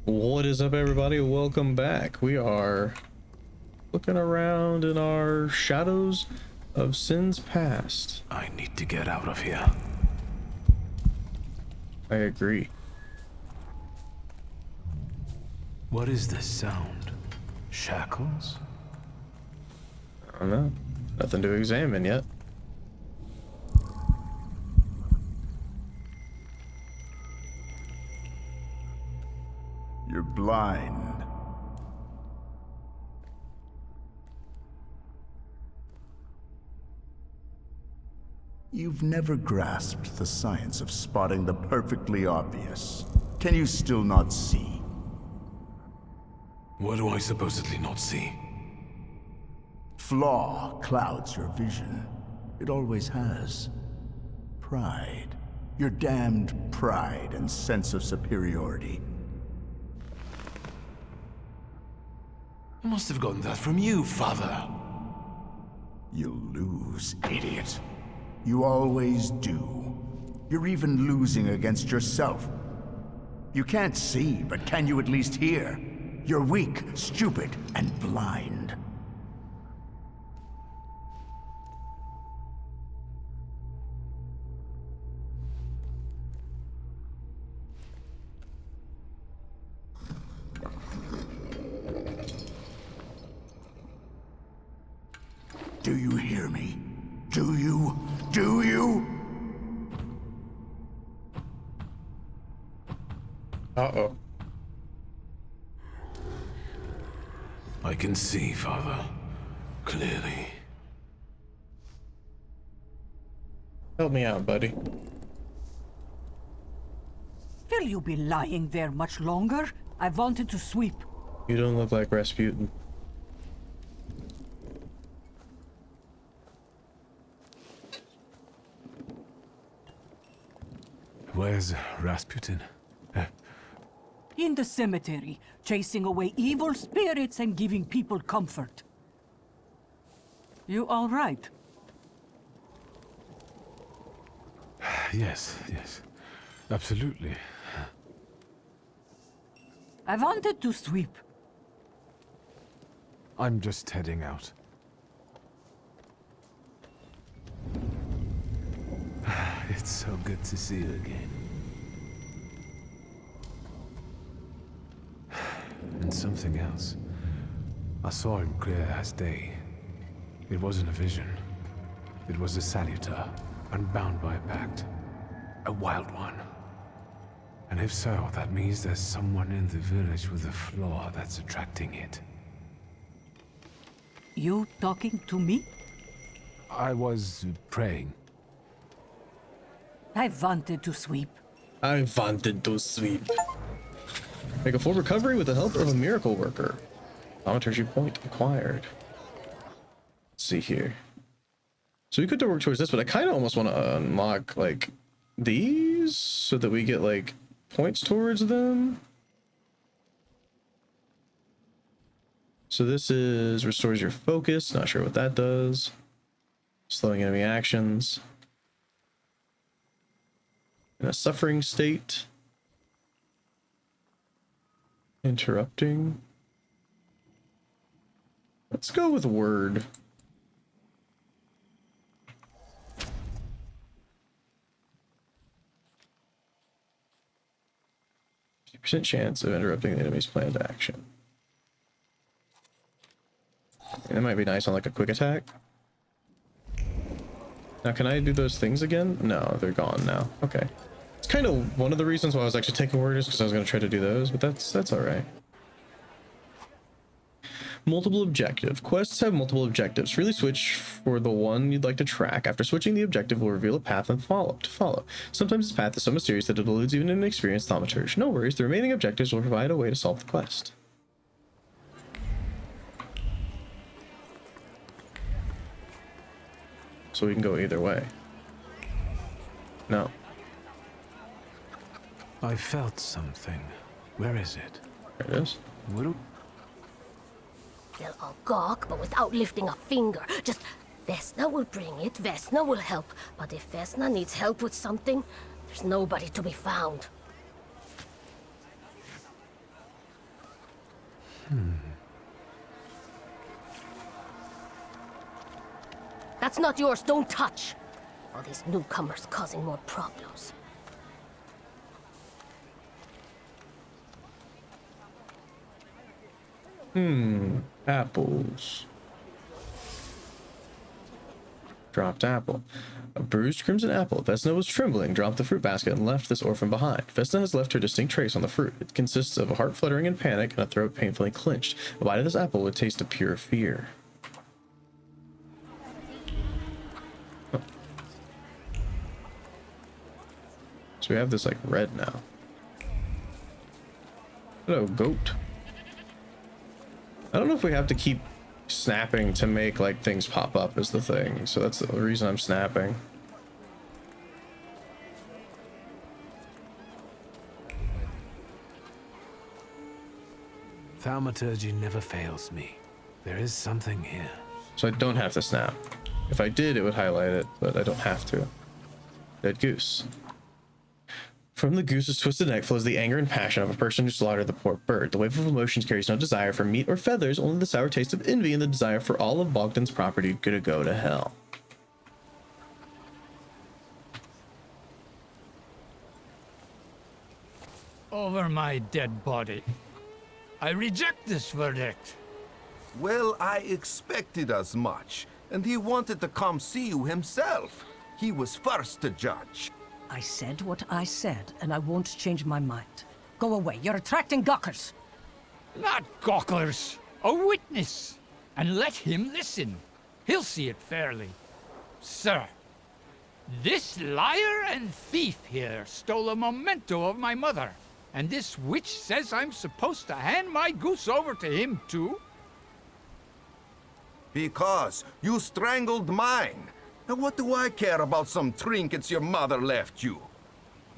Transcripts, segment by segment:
What is up, everybody? Welcome back. We are looking around in our shadows of sins past. I need to get out of here. I agree. What is this sound? Shackles? I don't know. Nothing to examine yet. You're blind. You've never grasped the science of spotting the perfectly obvious. Can you still not see? What do I supposedly not see? Flaw clouds your vision. It always has. Pride. Your damned pride and sense of superiority. I must have gotten that from you, Father. You'll lose, idiot. You always do. You're even losing against yourself. You can't see, but can you at least hear? You're weak, stupid, and blind. Do you hear me? Do you? Do you? Uh-oh. I can see, Father. Clearly. Help me out, buddy. Will you be lying there much longer? I wanted to sweep. You don't look like Rasputin. Where's Rasputin? In the cemetery, chasing away evil spirits and giving people comfort. You all right? Yes. Absolutely. I wanted to sweep. I'm just heading out. It's so good to see you again. And something else. I saw him clear as day. It wasn't a vision. It was a salutor, unbound by a pact. A wild one. And if so, that means there's someone in the village with a flaw that's attracting it. You talking to me? I was praying. I wanted to sweep. I wanted to sweep. Make a full recovery with the help of a miracle worker. Thaumaturgy point acquired. Let's see here. So we could work towards this, but I kind of almost want to unlock like these so that we get like points towards them. So this is restores your focus. Not sure what that does. Slowing enemy actions. In a suffering state. Interrupting. Let's go with word. % chance of interrupting the enemy's planned action. And that might be nice on like a quick attack. Now, can I do those things again? No, they're gone now. Okay. It's kind of one of the reasons why I was actually taking word is because I was going to try to do those, but that's all right. Multiple objective. Quests have multiple objectives. Freely switch for the one you'd like to track. After switching, the objective will reveal a path to follow. Sometimes this path is so mysterious that it eludes even an experienced thaumaturge. No worries, the remaining objectives will provide a way to solve the quest. So we can go either way. No. I felt something. Where is it? There it is. What? They'll all gawk, but without lifting a finger. Just, Vesna will bring it, Vesna will help. But if Vesna needs help with something, there's nobody to be found. That's not yours, don't touch! All these newcomers causing more problems. Apples. Dropped apple. A bruised crimson apple. Vesna was trembling, dropped the fruit basket, and left this orphan behind. Vesna has left her distinct trace on the fruit. It consists of a heart fluttering in panic and a throat painfully clenched. A bite of this apple would taste of pure fear. Huh. So we have this like red now. Hello, goat. I don't know if we have to keep snapping to make like things pop up is the thing, so that's the reason I'm snapping. Thaumaturgy never fails me. There is something here. So I don't have to snap. If I did, it would highlight it, but I don't have to. Dead goose. From the goose's twisted neck flows the anger and passion of a person who slaughtered the poor bird. The wave of emotions carries no desire for meat or feathers, only the sour taste of envy and the desire for all of Bogdan's property to go to hell. Over my dead body. I reject this verdict. Well, I expected as much, and he wanted to come see you himself. He was first to judge. I said what I said, and I won't change my mind. Go away. You're attracting gawkers. Not gawkers, a witness. And let him listen. He'll see it fairly. Sir, this liar and thief here stole a memento of my mother. And this witch says I'm supposed to hand my goose over to him too? Because you strangled mine. Now what do I care about some trinkets your mother left you?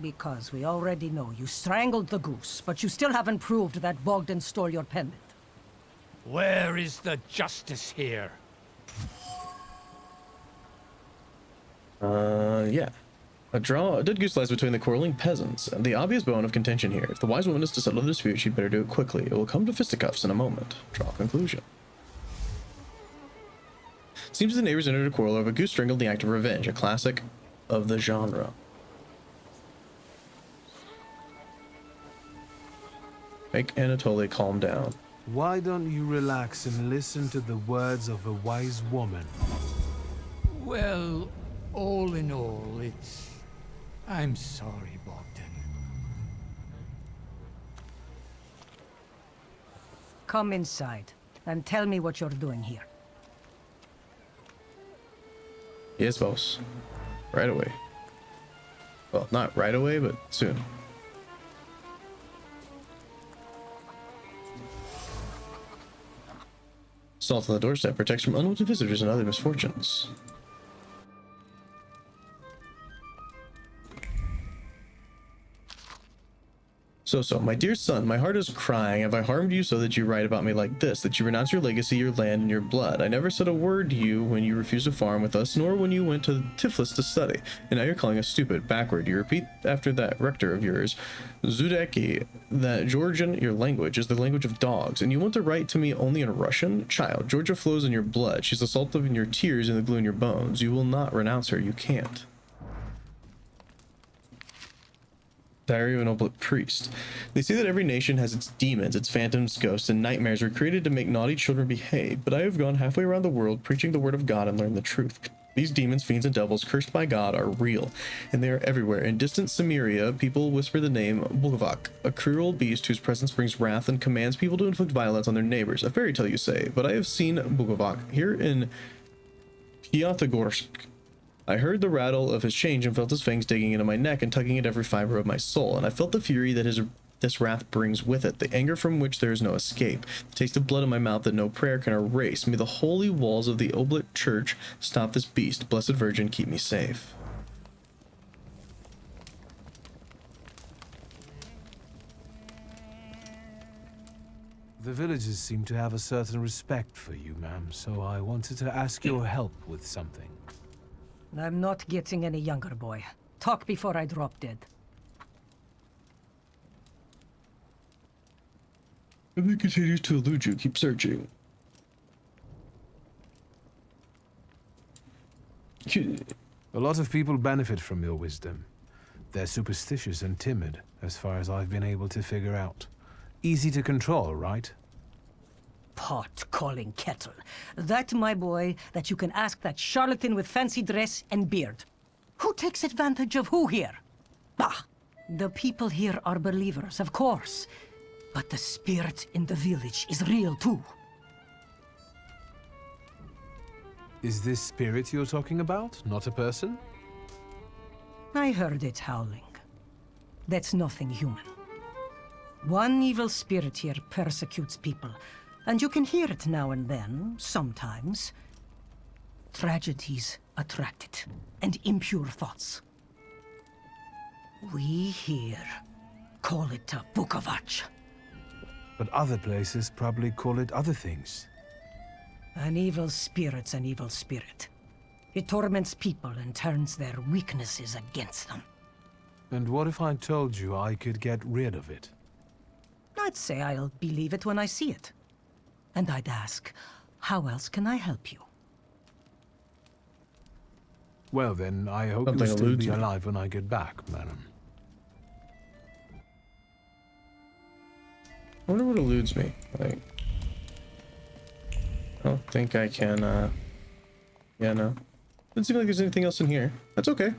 Because we already know you strangled the goose, but you still haven't proved that Bogdan stole your pendant. Where is the justice here? Yeah. A dead goose lies between the quarreling peasants, and the obvious bone of contention here. If the wise woman is to settle the dispute, she'd better do it quickly. It will come to fisticuffs in a moment. Draw conclusion. Seems the neighbors entered a quarrel over a goose strangled in the act of revenge, a classic of the genre. Make Anatoly calm down. Why don't you relax and listen to the words of a wise woman? Well, all in all, it's... I'm sorry, Bogdan. Come inside, and tell me what you're doing here. Yes, boss. Right away. Well, not right away, but soon. Salt on the doorstep protects from unwanted visitors and other misfortunes. So, my dear son, my heart is crying. Have I harmed you so that you write about me like this, that you renounce your legacy, your land, and your blood? I never said a word to you when you refused to farm with us, nor when you went to Tiflis to study. And now you're calling us stupid, backward. You repeat after that rector of yours, Zudeki, that Georgian, your language, is the language of dogs, and you want to write to me only in Russian? Child, Georgia flows in your blood. She's the salt in your tears and the glue in your bones. You will not renounce her. You can't. Diary of an Oblate Priest. They say that every nation has its demons, its phantoms, ghosts, and nightmares were created to make naughty children behave, but I have gone halfway around the world preaching the word of God and learned the truth. These demons, fiends, and devils cursed by God are real, and they are everywhere. In distant Samaria, people whisper the name Bukavac, a cruel beast whose presence brings wrath and commands people to inflict violence on their neighbors. A fairy tale, you say, but I have seen Bukavac here in Piatigorsk. I heard the rattle of his chains and felt his fangs digging into my neck and tugging at every fiber of my soul, and I felt the fury that this wrath brings with it, the anger from which there is no escape, the taste of blood in my mouth that no prayer can erase. May the holy walls of the Oblate Church stop this beast. Blessed Virgin, keep me safe. The villagers seem to have a certain respect for you, ma'am, so I wanted to ask your help with something. I'm not getting any younger, boy. Talk before I drop dead. If it continues to elude you, keep searching. A lot of people benefit from your wisdom. They're superstitious and timid, as far as I've been able to figure out. Easy to control, right? Pot calling kettle. That, my boy, that you can ask that charlatan with fancy dress and beard. Who takes advantage of who here? Bah! The people here are believers, of course. But the spirit in the village is real too. Is this spirit you're talking about, not a person? I heard it howling. That's nothing human. One evil spirit here persecutes people, and you can hear it now and then, sometimes. Tragedies attract it, and impure thoughts. We here call it a Bukavac. But other places probably call it other things. An evil spirit's an evil spirit. It torments people and turns their weaknesses against them. And what if I told you I could get rid of it? I'd say I'll believe it when I see it. And I'd ask, how else can I help you? Well then, I hope Something you'll still eludes be me. alive when I get back, madam. I wonder what eludes me. Like, I don't think I can, yeah, no. Doesn't seem like there's anything else in here. That's okay.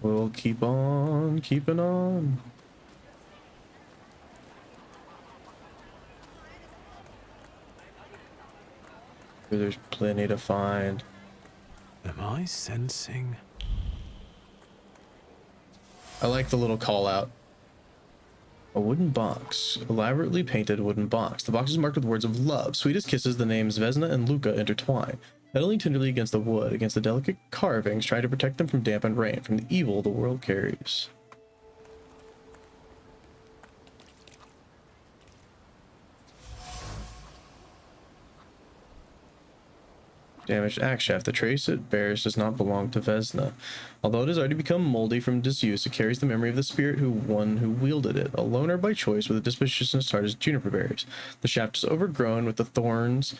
We'll keep on keeping on. There's plenty to find. Am I sensing? I like the little call out. A wooden box. Elaborately painted wooden box. The box is marked with words of love. Sweetest kisses, the names Vesna and Luca intertwine. Settling tenderly against the wood, against the delicate carvings, trying to protect them from damp and rain, from the evil the world carries. Damaged axe shaft. The trace it bears does not belong to Vesna. Although it has already become moldy from disuse, it carries the memory of the spirit who wielded it. A loner by choice with a disposition as hard as juniper berries. The shaft is overgrown with the thorns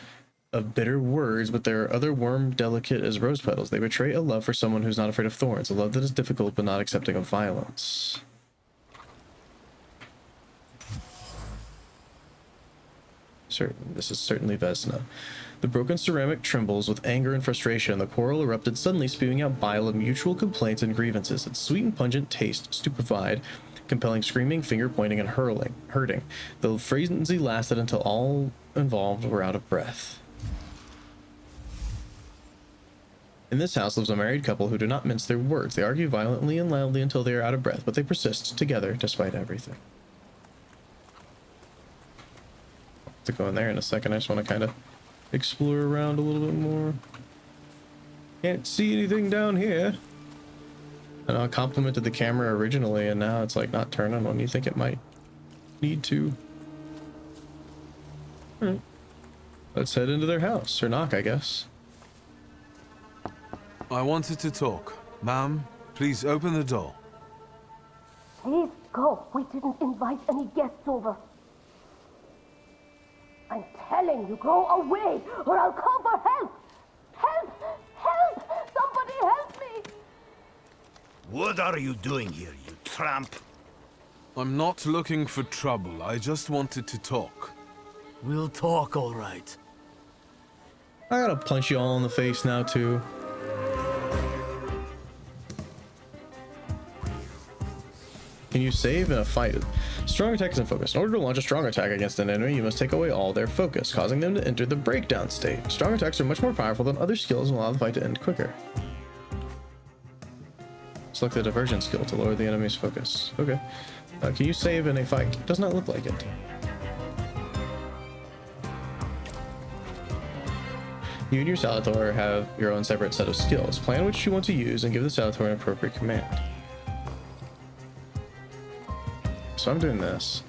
of bitter words, but there are other worm delicate as rose petals. They betray a love for someone who's not afraid of thorns, a love that is difficult but not accepting of violence. This is certainly Vesna. The broken ceramic trembles with anger and frustration. The quarrel erupted suddenly, spewing out bile of mutual complaints and grievances. Its sweet and pungent taste stupefied, compelling screaming, finger pointing, and hurting. The frenzy lasted until all involved were out of breath. In this house lives a married couple who do not mince their words. They argue violently and loudly until they are out of breath, but they persist together despite everything. To go in there in a second. I just want to kind of explore around a little bit more. Can't see anything down here. And I complimented the camera originally, and now it's like not turning when you think it might need to. Alright. Let's head into their house, or knock, I guess. I wanted to talk. Ma'am, please open the door. Please go. We didn't invite any guests over. I'm telling you, go away, or I'll call for help! Help! Help! Somebody help me! What are you doing here, you tramp? I'm not looking for trouble. I just wanted to talk. We'll talk, all right. I gotta punch you all in the face now, too. Can you save in a fight? Strong attack is in focus. In order to launch a strong attack against an enemy, you must take away all their focus, causing them to enter the breakdown state. Strong attacks are much more powerful than other skills and allow the fight to end quicker. Select the diversion skill to lower the enemy's focus. Okay. Can you save in a fight? Does not look like it. You and your salutor have your own separate set of skills. Plan which you want to use and give the salutor an appropriate command. So I'm doing this.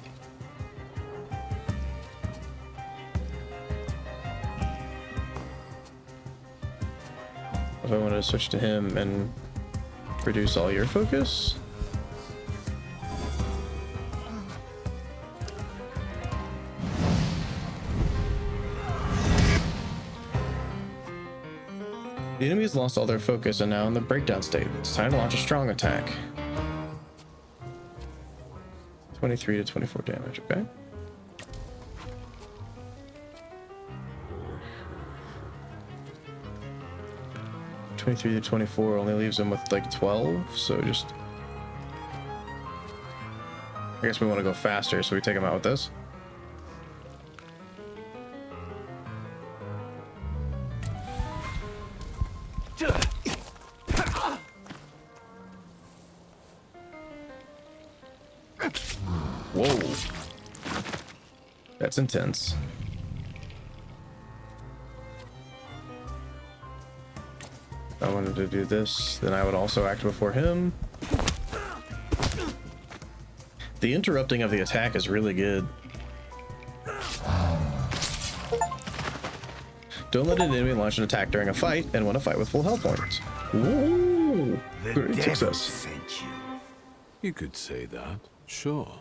If I wanted to switch to him and reduce all your focus. The enemy has lost all their focus and now in the breakdown state. It's time to launch a strong attack. 23 to 24 damage, okay? $23 to 24 only leaves him with like 12, so just... I guess we want to go faster, so we take him out with this. Whoa. That's intense. If I wanted to do this, then I would also act before him. The interrupting of the attack is really good. Don't let an enemy launch an attack during a fight and win a fight with full health points. Ooh, great success. Sent you. You could say that, sure.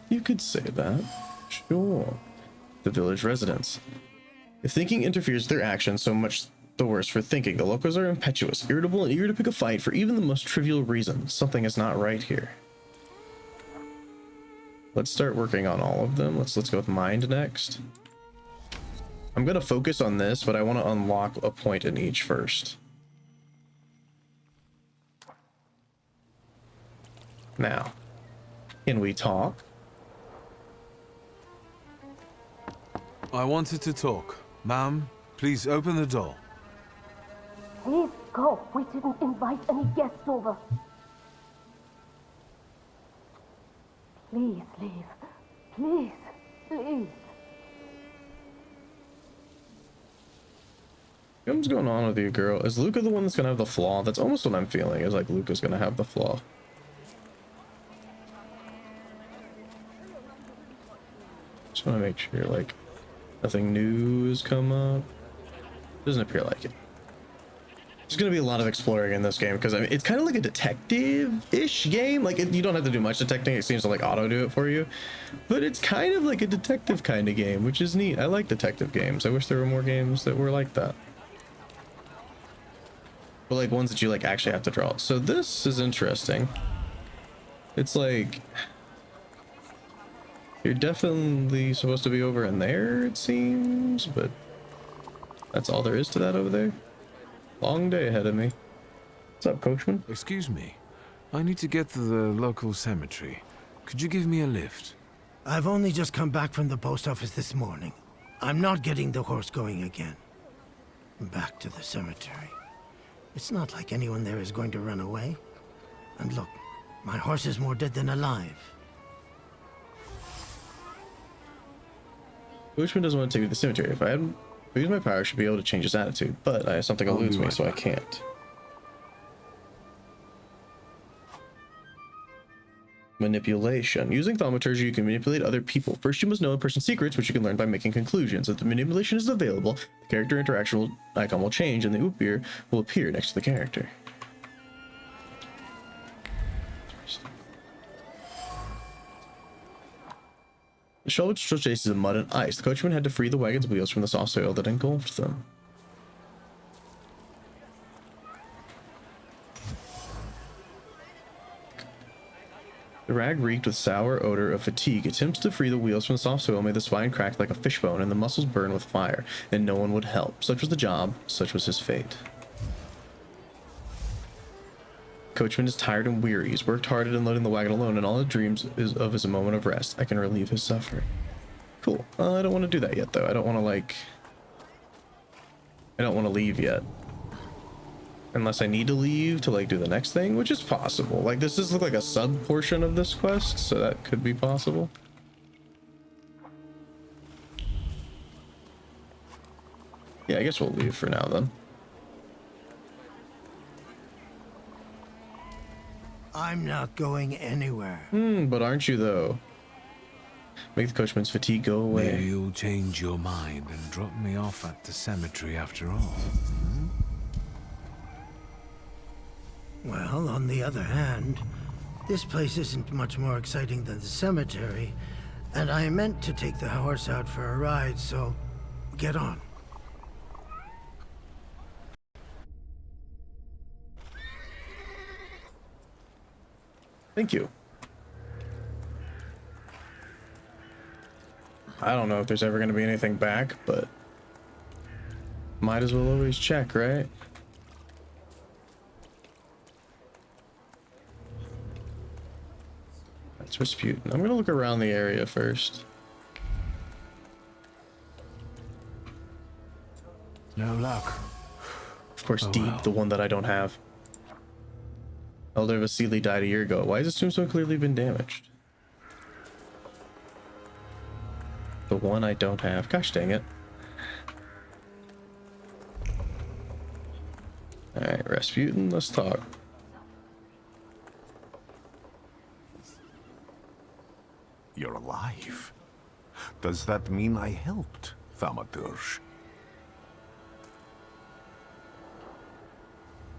You could say that, sure. The village residents. If thinking interferes with their actions, so much the worse for thinking. The locals are impetuous, irritable, and eager to pick a fight for even the most trivial reason. Something is not right here. Let's start working on all of them. Let's go with mind next. I'm gonna focus on this, but I want to unlock a point in each first. Now, can we talk? I wanted to talk. Ma'am, please open the door. Please go. We didn't invite any guests over. Please leave. Please, please. What's going on with you, girl? Is Luca the one that's gonna have the flaw? That's almost what I'm feeling, is like Luca's gonna have the flaw. Just wanna make sure, like, nothing new has come up. Doesn't appear like it. There's gonna be a lot of exploring in this game, because I mean, it's kind of like a detective-ish game. Like, you don't have to do much detecting, it seems to like auto-do it for you. But it's kind of like a detective kind of game, which is neat. I like detective games. I wish there were more games that were like that. But like ones that you like actually have to draw. So this is interesting. It's like you're definitely supposed to be over in there, it seems, but that's all there is to that over there. Long day ahead of me. What's up, coachman? Excuse me. I need to get to the local cemetery. Could you give me a lift? I've only just come back from the post office this morning. I'm not getting the horse going again. Back to the cemetery. It's not like anyone there is going to run away. And look, my horse is more dead than alive. Coachman doesn't want to take me to the cemetery. If I use my power, I should be able to change his attitude, but I have something eludes me, so I can't. Manipulation. Using thaumaturgy, you can manipulate other people. First, you must know a person's secrets, which you can learn by making conclusions. If the manipulation is available, the character interaction icon will change, and the Upir will appear next to the character. The shell which chases in mud and ice. The coachman had to free the wagon's wheels from the soft soil that engulfed them. The rag reeked with sour odor of fatigue. Attempts to free the wheels from the soft soil made the spine crack like a fishbone and the muscles burn with fire, and no one would help. Such was the job, such was his fate. Coachman is tired and weary. He's worked hard at unloading the wagon alone, and all it dreams is of is a moment of rest. I can relieve his suffering. Cool. I don't want to do that yet, though. I don't want to leave yet. Unless I need to leave to like do the next thing, which is possible. Like, this does look like a sub portion of this quest, so that could be possible. Yeah, I guess we'll leave for now then. I'm not going anywhere. But aren't you though? Make the coachman's fatigue go away. Maybe you'll change your mind and drop me off at the cemetery after all. Well, on the other hand, this place isn't much more exciting than the cemetery, and I meant to take the horse out for a ride, so get on. Thank you. I don't know if there's ever going to be anything back, but might as well always check, right? That's Rasputin. I'm going to look around the area first. No luck. Of course, Oh, Deep, well. the one that I don't have. Elder Vasily died a year ago. Why is this tomb so clearly been damaged? The one I don't have. Gosh dang it. Alright, Rasputin, let's talk. You're alive. Does that mean I helped, Thaumaturge?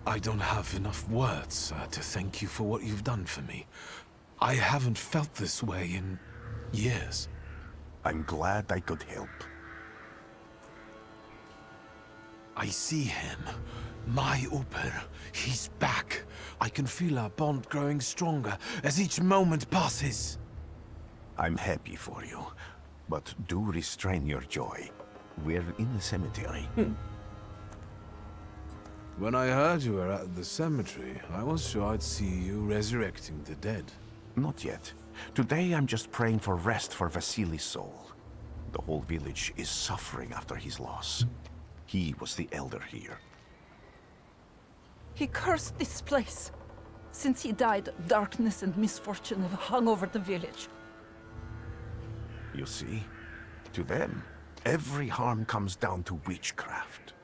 I don't have enough words to thank you for what you've done for me. I haven't felt this way in years. I'm glad I could help. I see him. My Uber. He's back. I can feel our bond growing stronger as each moment passes. I'm happy for you, but do restrain your joy. We're in the cemetery. When I heard you were at the cemetery, I was sure I'd see you resurrecting the dead. Not yet. Today I'm just praying for rest for Vasily's soul. The whole village is suffering after his loss. He was the elder here. He cursed this place. Since he died, darkness and misfortune have hung over the village. You see? To them, every harm comes down to witchcraft.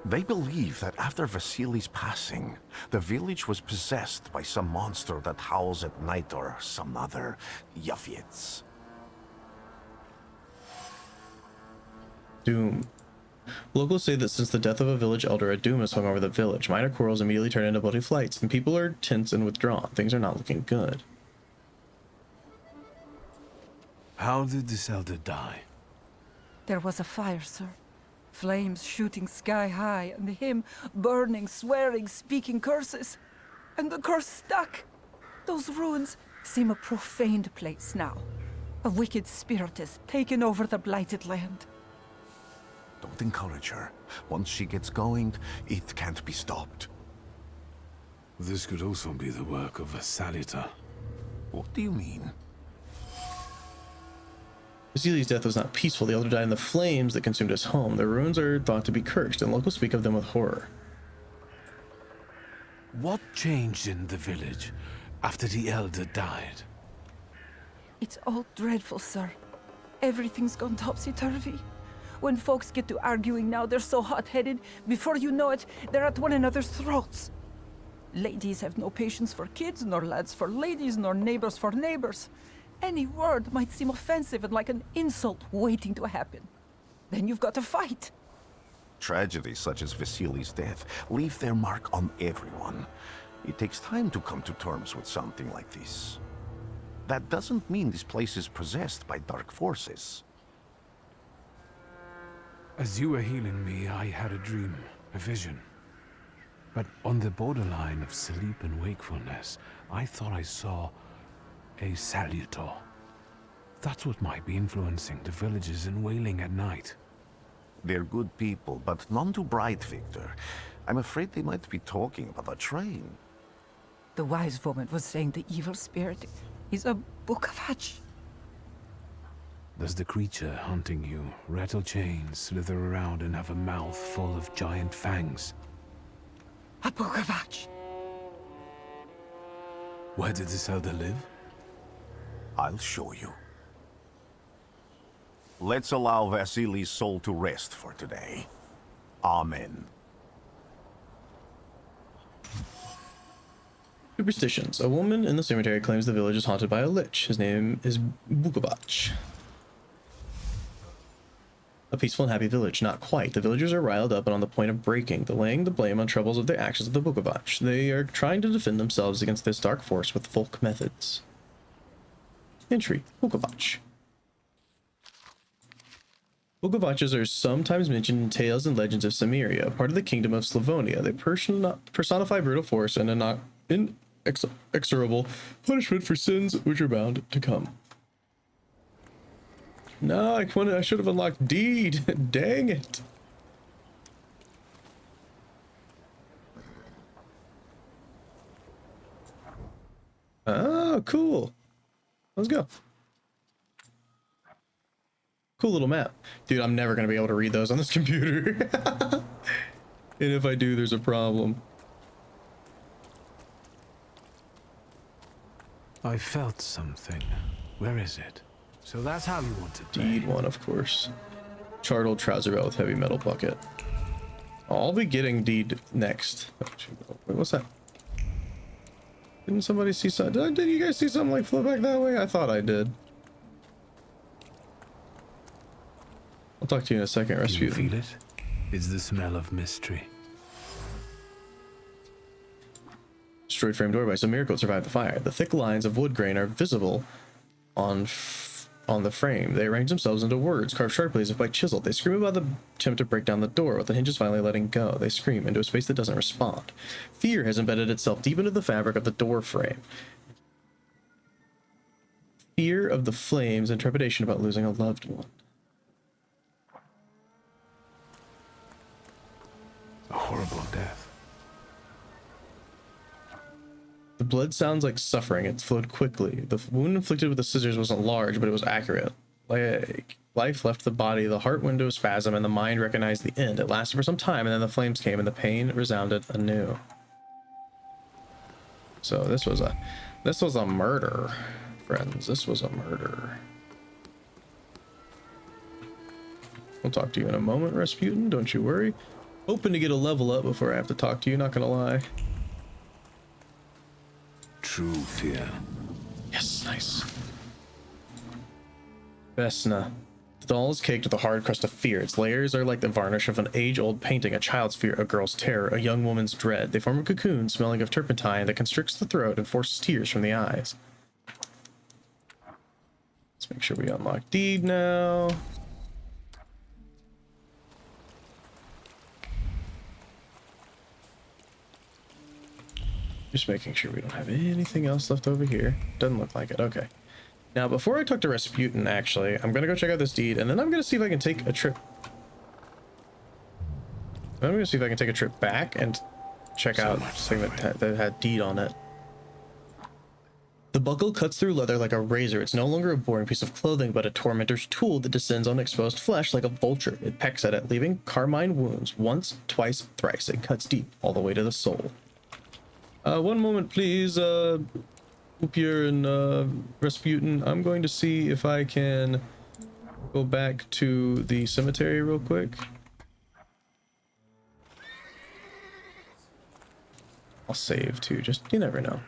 They believe that after Vasily's passing, the village was possessed by some monster that howls at night or some other Yaviets. Doom. Locals say that since the death of a village elder, a doom has hung over the village. Minor quarrels immediately turn into bloody fights, and people are tense and withdrawn. Things are not looking good. How did this elder die? There was a fire, sir. Flames shooting sky high, and him burning, swearing, speaking curses. And the curse stuck. Those ruins seem a profaned place now. A wicked spirit has taken over the blighted land. Don't encourage her. Once she gets going, it can't be stopped. This could also be the work of a salutor. What do you mean? Vasily's death was not peaceful. The elder died in the flames that consumed his home. The ruins are thought to be cursed, and locals speak of them with horror. What changed in the village after the elder died? It's all dreadful, sir. Everything's gone topsy-turvy. When folks get to arguing now, they're so hot-headed, before you know it, they're at one another's throats. Ladies have no patience for kids, nor lads for ladies, nor neighbors for neighbors. Any word might seem offensive and like an insult waiting to happen. Then you've got to fight. Tragedies such as Vasily's death leave their mark on everyone. It takes time to come to terms with something like this. That doesn't mean this place is possessed by dark forces. As you were healing me, I had a dream, a vision. But on the borderline of sleep and wakefulness, I thought I saw a salutor. That's what might be influencing the villagers in wailing at night. They're good people, but none too bright, Wiktor. I'm afraid they might be talking about a train. The wise woman was saying the evil spirit is a Bukavac. Does the creature hunting you rattle chains, slither around, and have a mouth full of giant fangs? A Bukavac. Where did this elder live? I'll show you. Let's allow Vasily's soul to rest for today. Amen. Superstitions. A woman in the cemetery claims the village is haunted by a lich. His name is Bukavac. A peaceful and happy village. Not quite. The villagers are riled up and on the point of breaking, laying the blame on troubles of the actions of the Bukavac. They are trying to defend themselves against this dark force with folk methods. Entry. Bukavac. Bukavacs are sometimes mentioned in tales and legends of Samaria, part of the kingdom of Slavonia. They personify brutal force and exorable punishment for sins which are bound to come. No, I should have unlocked deed. Dang it. Oh, cool. Let's go. Cool little map. Dude, I'm never going to be able to read those on this computer. And if I do, there's a problem. I felt something. Where is it? So that's how you want to Deed 1, of course. Charred old trouser belt with heavy metal bucket. I'll be getting deed next. Wait, what's that? Didn't somebody see something? Did you guys see something like flow back that way? I thought I did. I'll talk to you in a second, Rasputin. Do you feel it? It's the smell of mystery. Destroyed frame door by some miracle survived the fire. The thick lines of wood grain are visible on the frame. They arrange themselves into words, carved sharply as if by chisel. They scream about the attempt to break down the door, with the hinges finally letting go. They scream into a space that doesn't respond. Fear has embedded itself deep into the fabric of the door frame. Fear of the flames and trepidation about losing a loved one. A horrible death. The blood sounds like suffering. It flowed quickly. The wound inflicted with the scissors wasn't large, but it was accurate. Like life left the body, the heart went into a spasm, and the mind recognized the end. It lasted for some time, and then the flames came, and the pain resounded anew. So this was a murder, friends. This was a murder. We'll talk to you in a moment, Rasputin. Don't you worry. Hoping to get a level up before I have to talk to you, not gonna lie. True fear. Yes, nice. Vesna. The doll is caked with a hard crust of fear. Its layers are like the varnish of an age-old painting, a child's fear, a girl's terror, a young woman's dread. They form a cocoon smelling of turpentine that constricts the throat and forces tears from the eyes. Let's make sure we unlock deed now. Just making sure we don't have anything else left over here. Doesn't look like it. Okay. Now, before I talk to Rasputin, actually, I'm going to go check out this deed, and then I'm going to see if I can take a trip. I'm going to see if I can take a trip back and check out something that had deed on it. The buckle cuts through leather like a razor. It's no longer a boring piece of clothing, but a tormentor's tool that descends on exposed flesh like a vulture. It pecks at it, leaving carmine wounds. Once, twice, thrice. It cuts deep, all the way to the soul. One moment, please, Upier and Rasputin. I'm going to see if I can go back to the cemetery real quick. I'll save too, just you never know.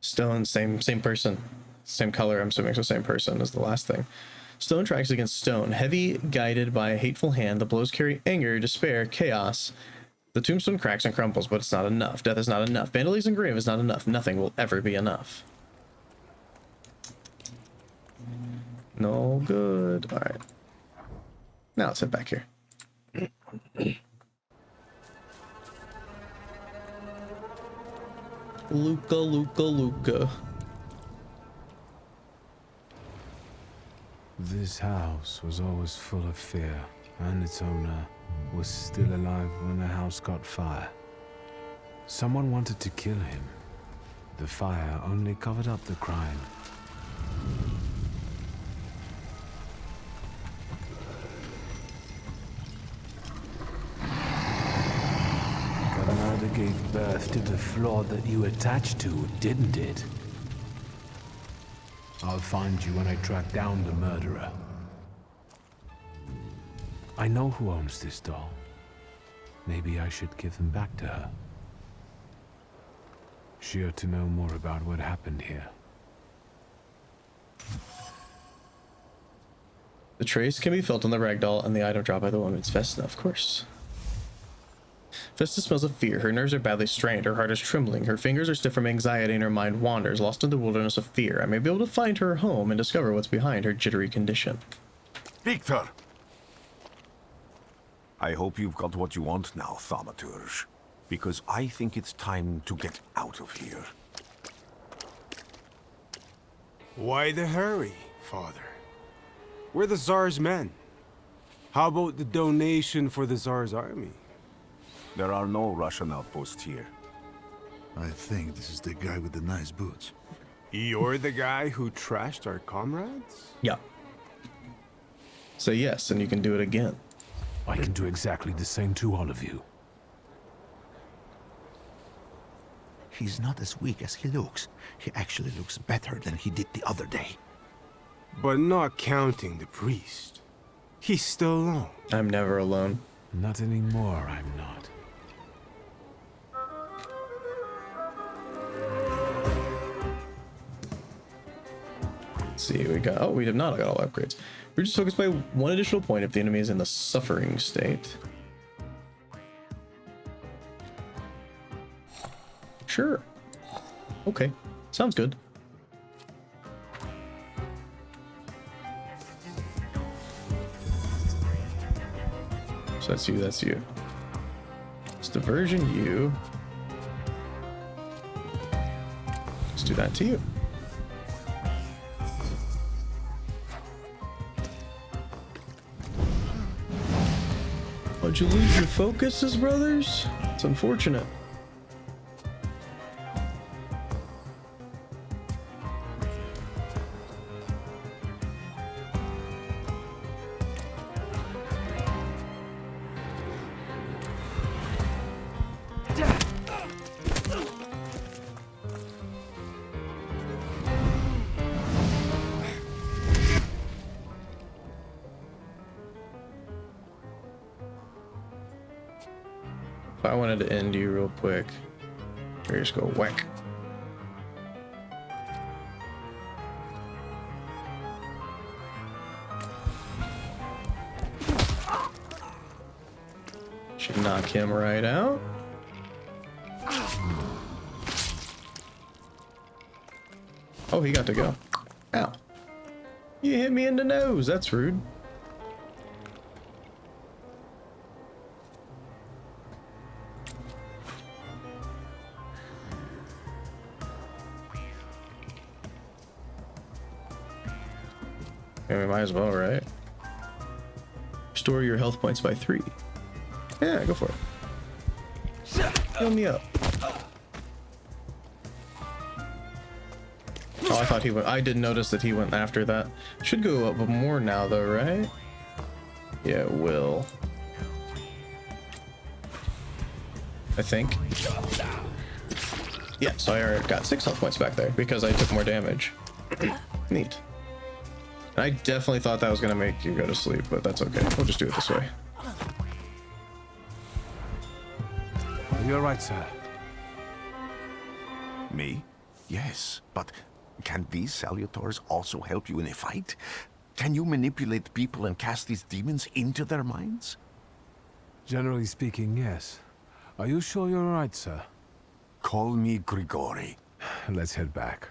Stone, same person, same color. I'm assuming so. Same person as the last thing. Stone tracks against stone, heavy, guided by a hateful hand. The blows carry anger, despair, chaos. The tombstone cracks and crumbles, but it's not enough. Death is not enough. Vandalism and grave is not enough. Nothing will ever be enough. No good. All right. Now let's head back here. Luca. This house was always full of fear, and its owner was still alive when the house caught fire. Someone wanted to kill him. The fire only covered up the crime. Granada gave birth to the flaw that you attached to, didn't it? I'll find you when I track down the murderer. I know who owns this doll. Maybe I should give them back to her. She ought to know more about what happened here. The trace can be felt on the ragdoll and the item dropped by the woman. It's Vesna, of course. Vesna smells of fear. Her nerves are badly strained. Her heart is trembling. Her fingers are stiff from anxiety and her mind wanders, lost in the wilderness of fear. I may be able to find her home and discover what's behind her jittery condition. Wiktor! I hope you've got what you want now, Thaumaturge. Because I think it's time to get out of here. Why the hurry, Father? We're the Tsar's men. How about the donation for the Tsar's army? There are no Russian outposts here. I think this is the guy with the nice boots. You're the guy who trashed our comrades? Yeah. Say yes, and you can do it again. I can do exactly the same to all of you. He's not as weak as he looks. He actually looks better than he did the other day. But not counting the priest. He's still alone. I'm never alone. Not anymore, I'm not. Let's see, we got... Oh, we have not got all upgrades. We're just focused by one additional point if the enemy is in the suffering state. Sure. Okay. Sounds good. So that's you, that's you. It's diversion you. Let's do that to you. Why'd you lose your focuses, brothers? It's unfortunate. If I wanted to end you real quick, here, just go whack. Should knock him right out. Oh, he got to go. Ow. You hit me in the nose. That's rude. We might as well, right? Restore your health points by 3. Yeah, go for it. Heal me up. Oh, I thought he went. I didn't notice that he went after that. Should go up more now, though, right? Yeah, it will. I think. Yeah, so I already got 6 health points back there because I took more damage. Neat. I definitely thought that was gonna make you go to sleep, but that's okay. We'll just do it this way. You're right, sir. Me? Yes, but can these salutors also help you in a fight? Can you manipulate people and cast these demons into their minds? Generally speaking, yes. Are you sure you're right, sir? Call me Grigori. Let's head back.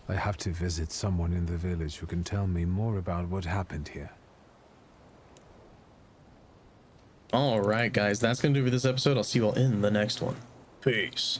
I have to visit someone in the village who can tell me more about what happened here. All right, guys, that's going to do it for this episode. I'll see you all in the next one. Peace.